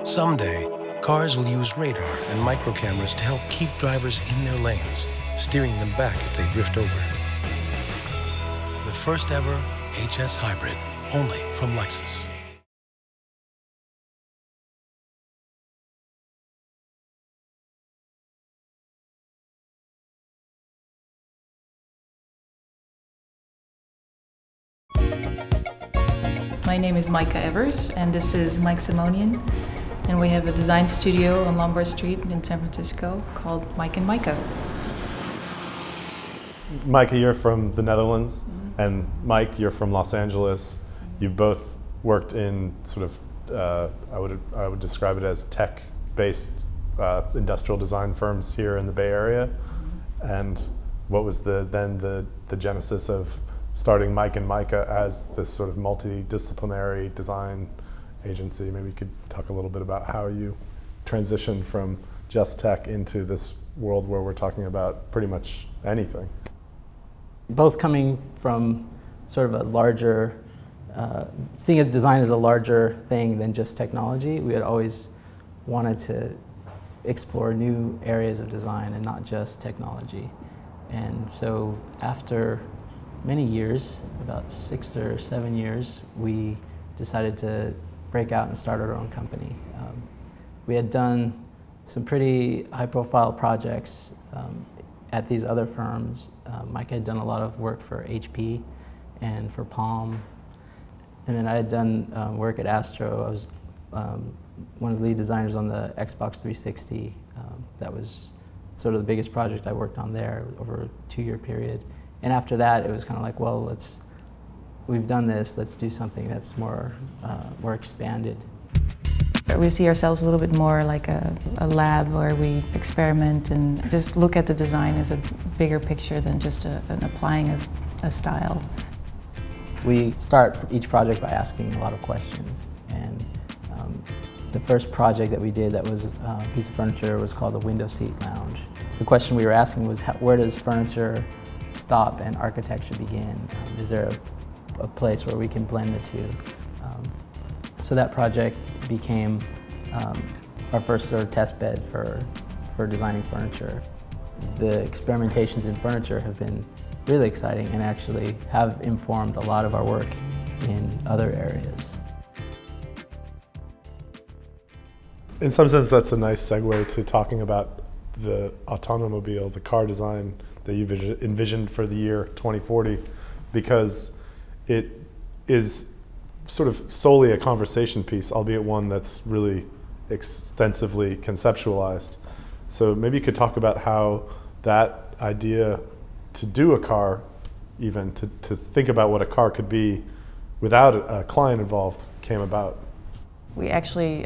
Someday, cars will use radar and microcameras to help keep drivers in their lanes, steering them back if they drift over. The first ever HS Hybrid, only from Lexus. My name is Micah and this is Mike Simonian, and we have a design studio on Lombard Street in San Francisco called Mike and Micah. Micah, you're from the Netherlands, and Mike, you're from Los Angeles. You both worked in sort of, I would describe it as tech-based industrial design firms here in the Bay Area. And what was then the genesis of starting Mike and Micah as this sort of multidisciplinary design agency? Maybe you could talk a little bit about how you transitioned from just tech into this world where we're talking about pretty much anything. Both coming from sort of a larger, seeing design as a larger thing than just technology, we had always wanted to explore new areas of design and not just technology. And so after many years, about 6 or 7 years, we decided to break out and start our own company. We had done some pretty high-profile projects at these other firms. Mike had done a lot of work for HP and for Palm, and then I had done work at Astro. I was one of the lead designers on the Xbox 360. That was sort of the biggest project I worked on there over a 2-year period. And after that, it was kind of like, well, we've done this, let's do something that's more expanded. We see ourselves a little bit more like a lab where we experiment and just look at the design as a bigger picture than just an applying a style. We start each project by asking a lot of questions. And the first project that we did that was a piece of furniture was called the Window Seat Lounge. The question we were asking was, where does furniture stop and architecture begin? Is there a place where we can blend the two? So that project became our first sort of test bed for designing furniture. The experimentations in furniture have been really exciting and actually have informed a lot of our work in other areas. In some sense, that's a nice segue to talking about the automobile, the car design that you've envisioned for the year 2040, because it is sort of solely a conversation piece, albeit one that's really extensively conceptualized. So maybe you could talk about how that idea to do a car, even to think about what a car could be without a client involved, came about. We actually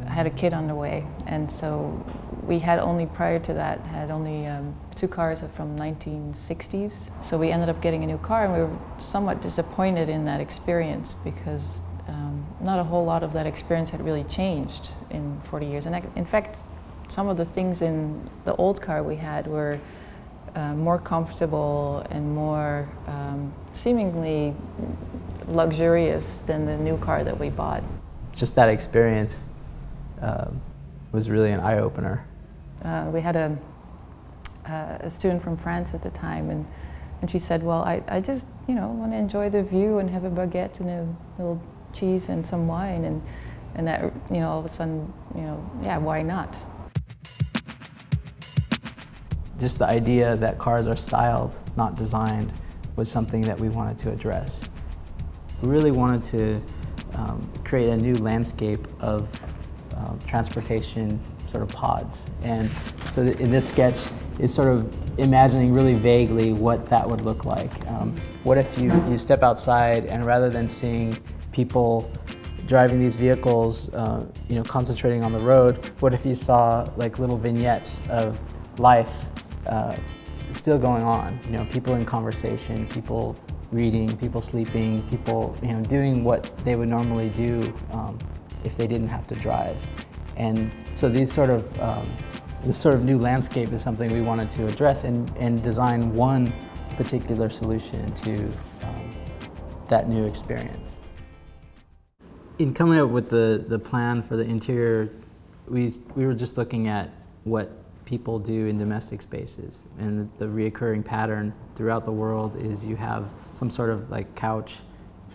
had a kid on the way, and so we had only, prior to that, had only 2 cars from 1960s. So we ended up getting a new car, and we were somewhat disappointed in that experience because not a whole lot of that experience had really changed in 40 years. And in fact, some of the things in the old car we had were more comfortable and more seemingly luxurious than the new car that we bought. Just that experience was really an eye-opener. We had a student from France at the time, and she said, well, I just, want to enjoy the view and have a baguette and a little cheese and some wine, and that, all of a sudden, yeah, why not? Just the idea that cars are styled, not designed, was something that we wanted to address. We really wanted to create a new landscape of transportation sort of pods. And so in this sketch is sort of imagining really vaguely what that would look like. What if you step outside and rather than seeing people driving these vehicles, concentrating on the road, what if you saw like little vignettes of life still going on? People in conversation, people reading, people sleeping, people doing what they would normally do if they didn't have to drive. And so this sort of new landscape is something we wanted to address and design one particular solution to that new experience. In coming up with the plan for the interior, we were just looking at what people do in domestic spaces, and the reoccurring pattern throughout the world is you have some sort of like couch,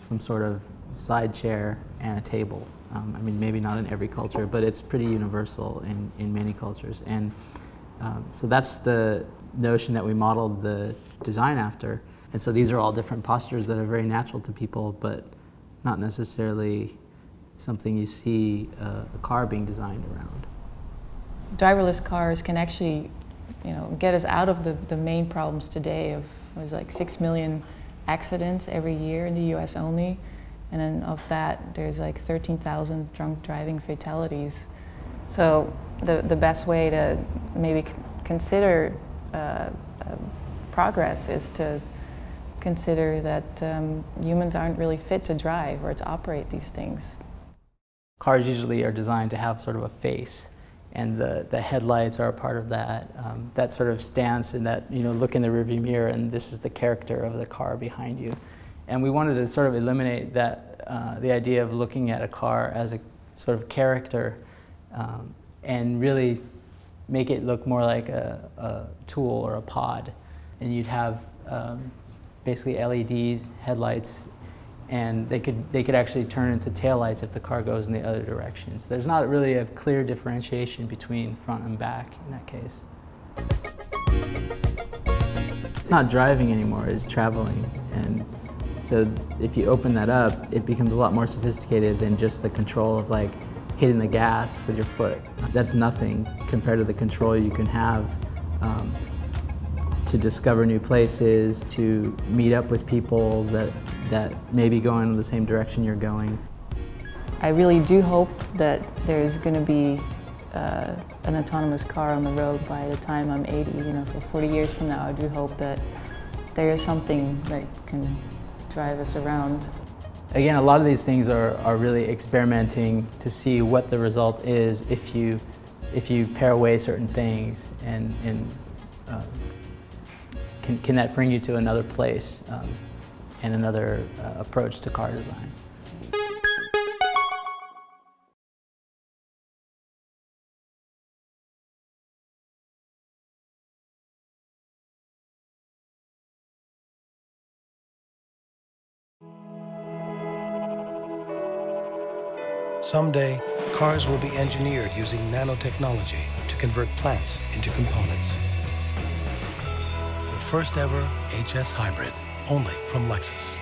some sort of side chair, and a table. I mean, maybe not in every culture, but it's pretty universal in many cultures. And so that's the notion that we modeled the design after. And so these are all different postures that are very natural to people, but not necessarily something you see a car being designed around. Driverless cars can actually, get us out of the main problems today of, like 6 million accidents every year in the US only. And then of that, there's like 13,000 drunk driving fatalities. So the best way to maybe consider progress is to consider that humans aren't really fit to drive or to operate these things. Cars usually are designed to have sort of a face, and the headlights are a part of that. That sort of stance and that, look in the rearview mirror and this is the character of the car behind you. And we wanted to sort of eliminate that, the idea of looking at a car as a sort of character and really make it look more like a tool or a pod. And you'd have basically LEDs, headlights, and they could actually turn into taillights if the car goes in the other direction. So there's not really a clear differentiation between front and back in that case. It's not driving anymore, it's traveling. And so if you open that up, it becomes a lot more sophisticated than just the control of like hitting the gas with your foot. That's nothing compared to the control you can have to discover new places, to meet up with people that maybe go in the same direction you're going. I really do hope that there's going to be an autonomous car on the road by the time I'm 80, so 40 years from now. I do hope that there is something that can drive us around. Again, a lot of these things are really experimenting to see what the result is if you pare away certain things, and can that bring you to another place and another approach to car design. Someday, cars will be engineered using nanotechnology to convert plants into components. The first ever HS hybrid, only from Lexus.